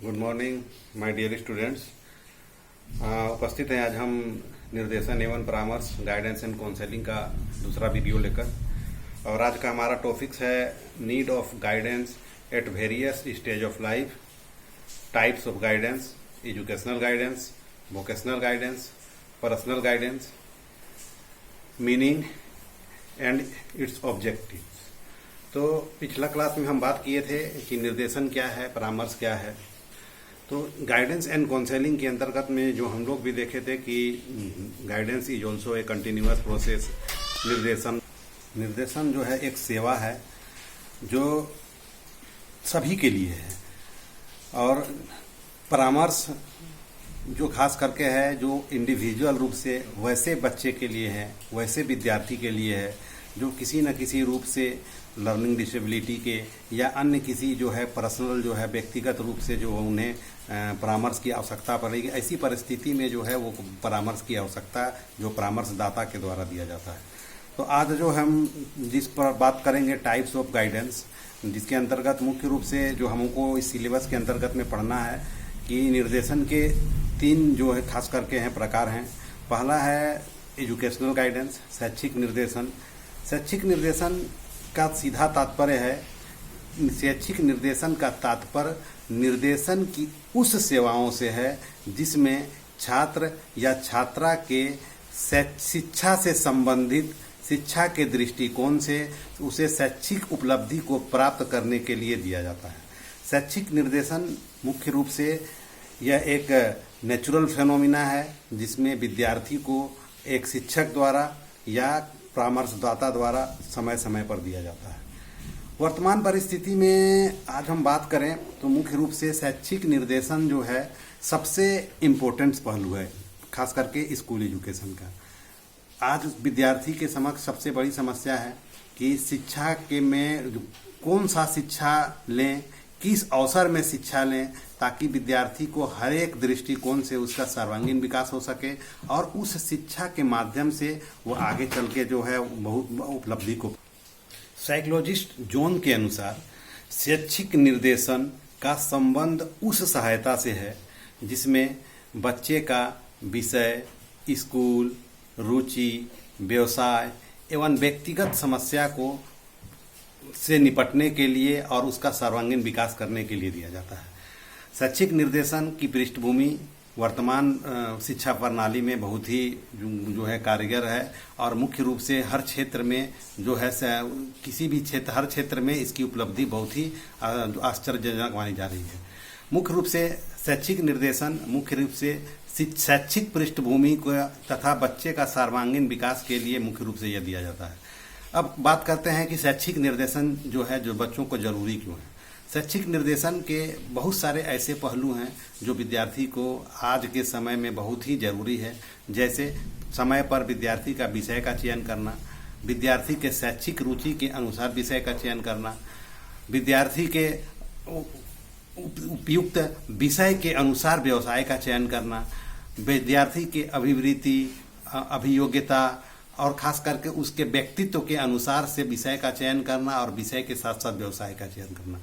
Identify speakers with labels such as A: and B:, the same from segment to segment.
A: Good morning my dear students. उपस्थित हैं आज हम निर्देशन एवं परामर्श गाइडेंस एंड काउंसलिंग का दूसरा वीडियो लेकर। और आज का हमारा टॉपिक्स है need of guidance at various stage of life, types of guidance, educational guidance, vocational guidance, personal guidance, meaning and it's objectives. तो पिछला क्लास में हम बात किए थे कि निर्देशन क्या है, परामर्श क्या है। तो गाइडेंस एंड काउंसलिंग के अंतर्गत में जो हम लोग भी देखे थे कि guidance is also a continuous process. निर्देशन जो है एक सेवा है जो सभी के लिए है, और परामर्श जो खास करके है जो इंडिविजुअल रूप से वैसे बच्चे के लिए है, वैसे विद्यार्थी के लिए है जो किसी न किसी रूप से लर्निंग डिसेबिलिटी के या अन्य किसी जो है पर्सनल जो है व्यक्तिगत रूप से जो उन्हें परामर्श की आवश्यकता पड़ेगी। ऐसी परिस्थिति में जो है वो परामर्श की आवश्यकता जो परामर्शदाता के द्वारा दिया जाता है। तो आज जो हम जिस पर बात करेंगे टाइप्स ऑफ गाइडेंस, जिसके अंतर्गत मुख्य रूप से जो हमको इस सिलेबस के अंतर्गत में पढ़ना है कि निर्देशन के तीन जो है खास करके हैं प्रकार हैं। पहला है एजुकेशनल गाइडेंस, शैक्षिक निर्देशन। शैक्षिक निर्देशन का सीधा तात्पर्य है, शैक्षिक निर्देशन का तात्पर्य निर्देशन की उस सेवाओं से है जिसमें छात्र या छात्रा के शिक्षा से संबंधित शिक्षा के दृष्टिकोण से उसे शैक्षिक उपलब्धि को प्राप्त करने के लिए दिया जाता है। शैक्षिक निर्देशन मुख्य रूप से यह एक नेचुरल फेनोमिना है जिसमें विद्यार्थी को एक शिक्षक द्वारा या परामर्शदाता द्वारा समय समय पर दिया जाता है। वर्तमान परिस्थिति में आज हम बात करें तो मुख्य रूप से शैक्षिक निर्देशन जो है सबसे इम्पोर्टेंट पहलू है, खास करके स्कूल एजुकेशन का। आज विद्यार्थी के समक्ष सबसे बड़ी समस्या है कि शिक्षा के में कौन सा शिक्षा लें, किस अवसर में शिक्षा लें, ताकि विद्यार्थी को हर एक दृष्टिकोण से उसका सर्वांगीण विकास हो सके और उस शिक्षा के माध्यम से वो आगे चल के जो है बहुत उपलब्धि को। साइकोलॉजिस्ट जॉन के अनुसार शैक्षिक निर्देशन का संबंध उस सहायता से है जिसमें बच्चे का विषय, स्कूल, रुचि, व्यवसाय एवं व्यक्तिगत समस्या को से निपटने के लिए और उसका सर्वांगीण विकास करने के लिए दिया जाता है। शैक्षिक निर्देशन की पृष्ठभूमि वर्तमान शिक्षा प्रणाली में बहुत ही जो है कारगर है, और मुख्य रूप से हर क्षेत्र में जो है किसी भी क्षेत्र हर क्षेत्र में इसकी उपलब्धि बहुत ही आश्चर्यजनक मानी जा रही है। मुख्य रूप से शैक्षिक निर्देशन मुख्य रूप से शैक्षिक पृष्ठभूमि को तथा बच्चे का सर्वांगीण विकास के लिए मुख्य रूप से यह दिया जाता है। अब बात करते हैं कि शैक्षिक निर्देशन जो है जो बच्चों को जरूरी क्यों है। शैक्षिक निर्देशन के बहुत सारे ऐसे पहलू हैं जो विद्यार्थी को आज के समय में बहुत ही जरूरी है, जैसे समय पर विद्यार्थी का विषय का चयन करना, विद्यार्थी के शैक्षिक रुचि के अनुसार विषय का चयन करना, विद्यार्थी के उपयुक्त विषय के अनुसार व्यवसाय का चयन करना, विद्यार्थी के अभिवृत्ति, अभियोग्यता और खास करके उसके व्यक्तित्व के अनुसार से विषय का चयन करना और विषय के साथ साथ व्यवसाय का चयन करना।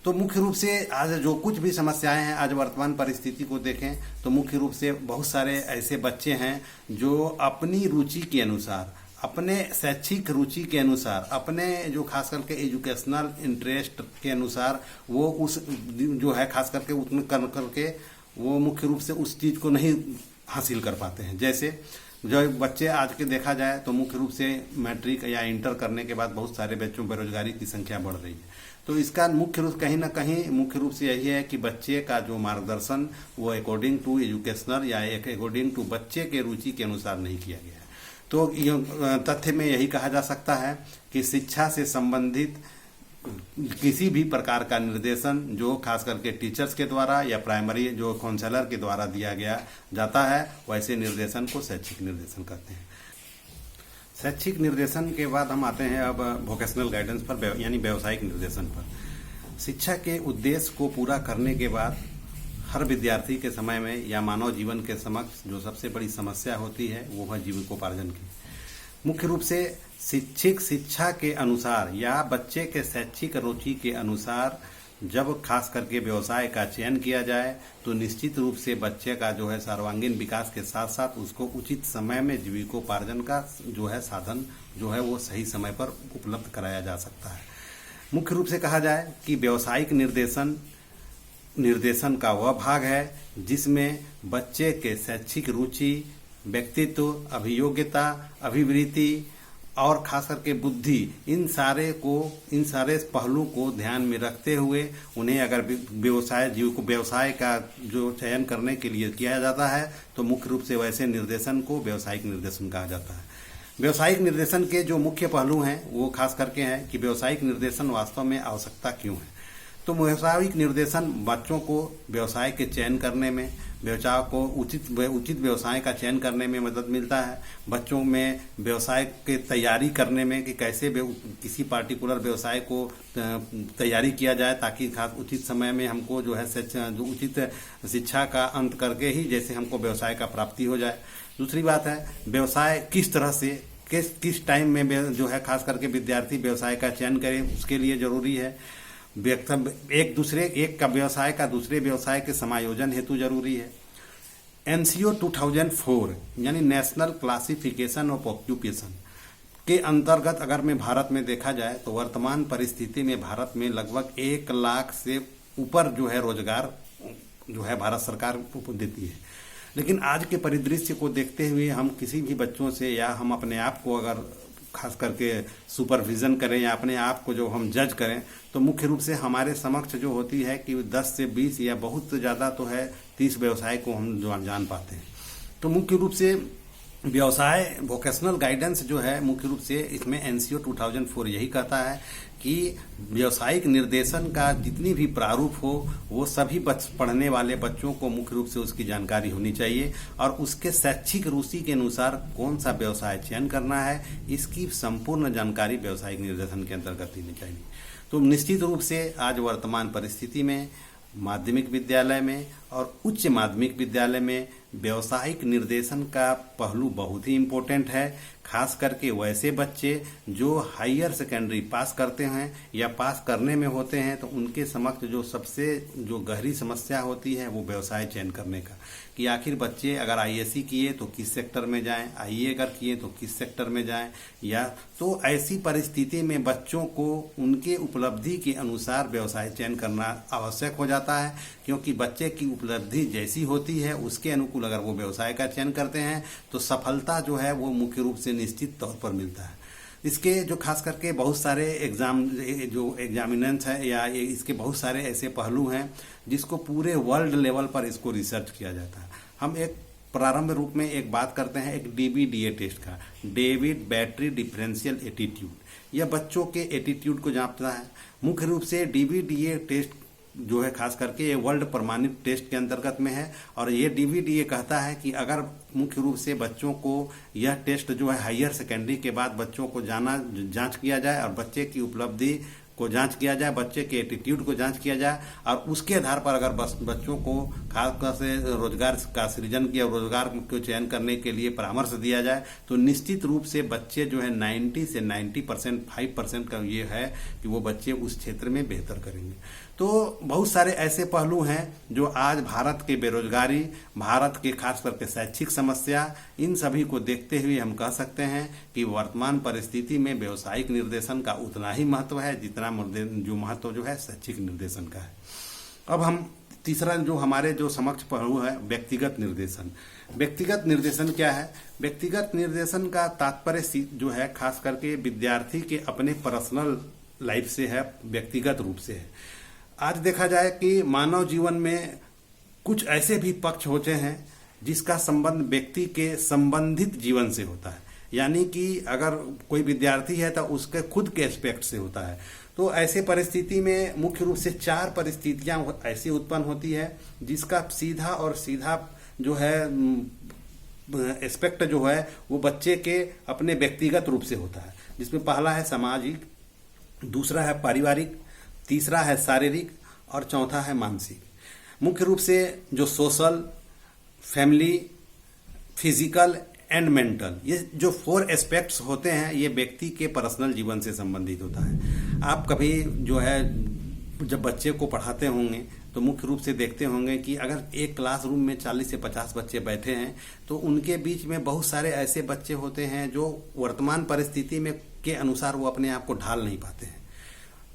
A: तो मुख्य रूप से आज जो कुछ भी समस्याएं हैं, आज वर्तमान परिस्थिति को देखें तो मुख्य रूप से बहुत सारे ऐसे बच्चे हैं जो अपनी रुचि के अनुसार, अपने शैक्षिक रुचि के अनुसार, अपने जो खास करके एजुकेशनल इंटरेस्ट के अनुसार वो उस जो है खास करके उतना करके वो मुख्य रूप से उस चीज़ को नहीं हासिल कर पाते हैं। जैसे जो बच्चे आज के देखा जाए तो मुख्य रूप से मैट्रिक या इंटर करने के बाद बहुत सारे बच्चों बेरोजगारी की संख्या बढ़ रही है। तो इसका मुख्य रूप कहीं ना कहीं मुख्य रूप से यही है कि बच्चे का जो मार्गदर्शन वो अकॉर्डिंग टू एजुकेशनल या अकॉर्डिंग टू बच्चे के रुचि के अनुसार नहीं किया गया है। तो तथ्य में यही कहा जा सकता है कि शिक्षा से संबंधित किसी भी प्रकार का निर्देशन जो खास करके टीचर्स के द्वारा या प्राइमरी जो काउंसलर के द्वारा दिया गया जाता है, वैसे निर्देशन को शैक्षिक निर्देशन कहते हैं। शैक्षिक निर्देशन के बाद हम आते हैं अब वोकेशनल गाइडेंस पर, यानी व्यावसायिक निर्देशन पर। शिक्षा के उद्देश्य को पूरा करने के बाद हर विद्यार्थी के समय में या मानव जीवन के समक्ष जो सबसे बड़ी समस्या होती है वो है जीविकोपार्जन की। मुख्य रूप से शिक्षक शिक्षा के अनुसार या बच्चे के शैक्षिक रुचि के अनुसार जब खास करके व्यवसाय का चयन किया जाए तो निश्चित रूप से बच्चे का जो है सर्वांगीण विकास के साथ साथ उसको उचित समय में जीविकोपार्जन का जो है साधन जो है वो सही समय पर उपलब्ध कराया जा सकता है। मुख्य रूप से कहा जाए कि व्यावसायिक निर्देशन का वह भाग है जिसमें बच्चे के शैक्षिक रुचि, व्यक्तित्व, अभियोग्यता, अभिवृत्ति और खास करके बुद्धि, इन सारे पहलू को ध्यान में रखते हुए उन्हें अगर व्यवसाय का जो चयन करने के लिए किया जाता है तो मुख्य रूप से वैसे निर्देशन को व्यावसायिक निर्देशन कहा जाता है। व्यावसायिक निर्देशन के जो मुख्य पहलू हैं वो खास करके हैं कि व्यावसायिक निर्देशन वास्तव में आवश्यकता क्यों है। तो व्यावसायिक निर्देशन बच्चों को व्यवसाय के चयन करने में, व्यवसाय को उचित व्यवसाय का चयन करने में मदद मिलता है। बच्चों में व्यवसाय के तैयारी करने में कि कैसे किसी पार्टिकुलर व्यवसाय को तैयारी किया जाए ताकि खास उचित समय में हमको जो है उचित शिक्षा का अंत करके ही जैसे हमको व्यवसाय का प्राप्ति हो जाए। दूसरी बात है व्यवसाय किस तरह से किस टाइम में जो है खास करके विद्यार्थी व्यवसाय का चयन करे, उसके लिए जरूरी है। एक का व्यवसाय का दूसरे व्यवसाय के समायोजन हेतु जरूरी है। एनसीओ 2004 यानी नेशनल क्लासिफिकेशन ऑफ ऑक्यूपेशन के अंतर्गत अगर में भारत में देखा जाए तो वर्तमान परिस्थिति में भारत में लगभग 1 लाख से ऊपर जो है रोजगार जो है भारत सरकार देती है। लेकिन आज के परिदृश्य को देखते हुए हम किसी भी बच्चों से या हम अपने आप को अगर खास करके सुपरविजन करें या अपने आप को जो हम जज करें तो मुख्य रूप से हमारे समक्ष जो होती है कि 10 से 20 या बहुत ज़्यादा तो है 30 व्यवसाय को हम जान पाते हैं। तो मुख्य रूप से व्यवसाय वोकेशनल गाइडेंस जो है मुख्य रूप से इसमें एनसीओ 2004 यही कहता है कि व्यावसायिक निर्देशन का जितनी भी प्रारूप हो वो सभी पढ़ने वाले बच्चों को मुख्य रूप से उसकी जानकारी होनी चाहिए और उसके शैक्षिक रुचि के अनुसार कौन सा व्यवसाय चयन करना है इसकी संपूर्ण जानकारी व्यावसायिक निर्देशन के अंतर्गत देनी चाहिए। तो निश्चित रूप से आज वर्तमान परिस्थिति में माध्यमिक विद्यालय में और उच्च माध्यमिक विद्यालय में व्यावसायिक निर्देशन का पहलू बहुत ही इम्पोर्टेंट है। खास करके वैसे बच्चे जो हायर सेकेंडरी पास करते हैं या पास करने में होते हैं तो उनके समक्ष जो सबसे जो गहरी समस्या होती है वो व्यवसाय चयन करने का कि आखिर बच्चे अगर आईएससी किए तो किस सेक्टर में जाएं, आईए अगर किए तो किस सेक्टर में जाएं। या तो ऐसी परिस्थिति में बच्चों को उनके उपलब्धि के अनुसार व्यवसाय चयन करना आवश्यक हो जाता है, क्योंकि बच्चे की उपलब्धि जैसी होती है उसके अनुकूल अगर वो व्यवसाय का चयन करते हैं तो सफलता जो है वो मुख्य रूप से निश्चित तौर पर मिलता है। इसके जो खास करके बहुत सारे एग्जामिनेंस है या इसके बहुत सारे ऐसे पहलू हैं जिसको पूरे वर्ल्ड लेवल पर इसको रिसर्च किया जाता है। हम एक प्रारंभ रूप में एक बात करते हैं एक डीबीडीए टेस्ट का, डेविड बैटरी डिफरेंशियल एटीट्यूड। यह बच्चों के एटीट्यूड को जांचता है। मुख्य रूप से डीबीडीए टेस्ट जो है खास करके ये वर्ल्ड प्रमाणित टेस्ट के अंतर्गत में है और ये डीवीडीए कहता है कि अगर मुख्य रूप से बच्चों को यह टेस्ट जो है हायर सेकेंडरी के बाद बच्चों को जांच किया जाए और बच्चे की उपलब्धि को जांच किया जाए, बच्चे के एटीट्यूड को जांच किया जाए और उसके आधार पर अगर बच्चों को खासकर से रोजगार का सृजन किया, रोजगार को चयन करने के लिए परामर्श दिया जाए तो निश्चित रूप से बच्चे जो है 90 से 90% 5% का ये है कि वो बच्चे उस क्षेत्र में बेहतर करेंगे। तो बहुत सारे ऐसे पहलू हैं जो आज भारत के बेरोजगारी, भारत के खास करके शैक्षिक समस्या, इन सभी को देखते हुए हम कह सकते हैं कि वर्तमान परिस्थिति में व्यावसायिक निर्देशन का उतना ही महत्व है जितना जो महत्व जो है शैक्षिक निर्देशन का है। अब हम तीसरा जो हमारे जो समक्ष पहलू है व्यक्तिगत निर्देशन। व्यक्तिगत निर्देशन क्या है? व्यक्तिगत निर्देशन का तात्पर्य जो है खास करके विद्यार्थी के अपने पर्सनल लाइफ से है, व्यक्तिगत रूप से है। आज देखा जाए कि मानव जीवन में कुछ ऐसे भी पक्ष होते हैं जिसका संबंध व्यक्ति के संबंधित जीवन से होता है, यानी कि अगर कोई विद्यार्थी है तो उसके खुद के एस्पेक्ट से होता है। तो ऐसे परिस्थिति में मुख्य रूप से 4 परिस्थितियां ऐसी उत्पन्न होती है जिसका सीधा और सीधा जो है एस्पेक्ट जो है वो बच्चे के अपने व्यक्तिगत रूप से होता है, जिसमें पहला है सामाजिक, दूसरा है पारिवारिक, तीसरा है शारीरिक और चौथा है मानसिक। मुख्य रूप से जो social, family, physical and mental, ये जो 4 एस्पेक्ट्स होते हैं ये व्यक्ति के पर्सनल जीवन से संबंधित होता है। आप कभी जो है जब बच्चे को पढ़ाते होंगे तो मुख्य रूप से देखते होंगे कि अगर एक क्लासरूम में 40 से 50 बच्चे बैठे हैं तो उनके बीच में बहुत सारे ऐसे बच्चे होते हैं जो वर्तमान परिस्थिति में के अनुसार वो अपने आप को ढाल नहीं पाते हैं।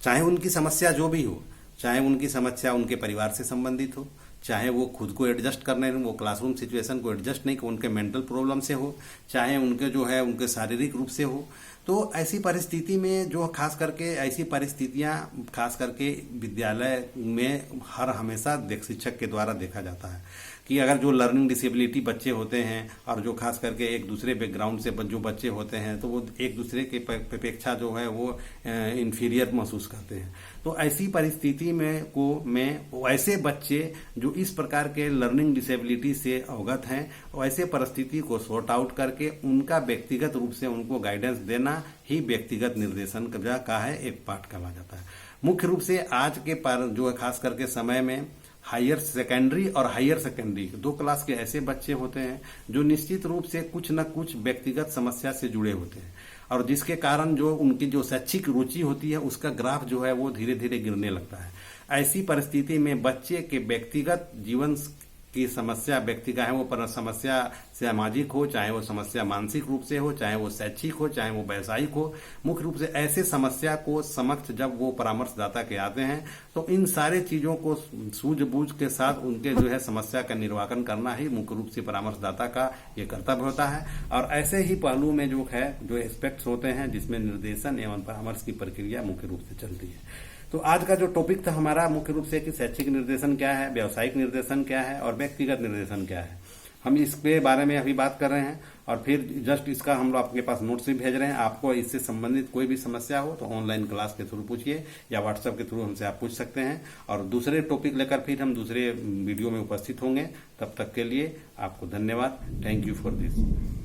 A: चाहे उनकी समस्या जो भी हो, चाहे उनकी समस्या उनके परिवार से संबंधित हो, चाहे वो खुद को एडजस्ट करने में, वो क्लासरूम सिचुएशन को एडजस्ट नहीं, उनके मेंटल प्रॉब्लम से हो, चाहे उनके जो है उनके शारीरिक रूप से हो। तो ऐसी परिस्थिति में जो खास करके ऐसी परिस्थितियां खास करके विद्यालय में हर हमेशा शिक्षक के द्वारा देखा जाता है कि अगर जो लर्निंग डिसेबिलिटी बच्चे होते हैं और जो खास करके एक दूसरे बैकग्राउंड से जो बच्चे होते हैं तो वो एक दूसरे के अपेक्षा जो है वो इन्फीरियर महसूस करते हैं। तो ऐसी परिस्थिति में ऐसे बच्चे जो इस प्रकार के लर्निंग डिसेबिलिटी से अवगत हैं, वैसे परिस्थिति को सॉर्ट आउट करके उनका व्यक्तिगत रूप से उनको गाइडेंस देना ही व्यक्तिगत निर्देशन का है एक पार्ट कहा जाता है। मुख्य रूप से आज के जो है खास करके समय में हायर सेकेंडरी और हायर सेकेंडरी 2 क्लास के ऐसे बच्चे होते हैं जो निश्चित रूप से कुछ न कुछ व्यक्तिगत समस्या से जुड़े होते हैं और जिसके कारण जो उनकी जो शैक्षिक रुचि होती है उसका ग्राफ जो है वो धीरे धीरे गिरने लगता है। ऐसी परिस्थिति में बच्चे के व्यक्तिगत जीवन की समस्या व्यक्तिगत है, वो समस्या सामाजिक हो, चाहे वो समस्या मानसिक रूप से हो, चाहे वो शैक्षिक हो, चाहे वो वैषयिक हो, मुख्य रूप से ऐसे समस्या को समक्ष जब वो परामर्शदाता के आते हैं तो इन सारे चीजों को सूझबूझ के साथ उनके जो है समस्या का निराकरण करना ही मुख्य रूप से परामर्शदाता का ये कर्तव्य होता है। और ऐसे ही पहलू में जो है जो एस्पेक्ट्स होते हैं जिसमें निर्देशन एवं परामर्श की प्रक्रिया मुख्य रूप से चलती है। तो आज का जो टॉपिक था हमारा मुख्य रूप से कि शैक्षिक निर्देशन क्या है, व्यावसायिक निर्देशन क्या है और व्यक्तिगत निर्देशन क्या है, हम इसके बारे में अभी बात कर रहे हैं। और फिर जस्ट इसका हम लोग आपके पास नोट्स भी भेज रहे हैं। आपको इससे संबंधित कोई भी समस्या हो तो ऑनलाइन क्लास के थ्रू पूछिए या व्हाट्सएप के थ्रू हमसे आप पूछ सकते हैं। और दूसरे टॉपिक लेकर फिर हम दूसरे वीडियो में उपस्थित होंगे। तब तक के लिए आपको धन्यवाद। Thank you for this.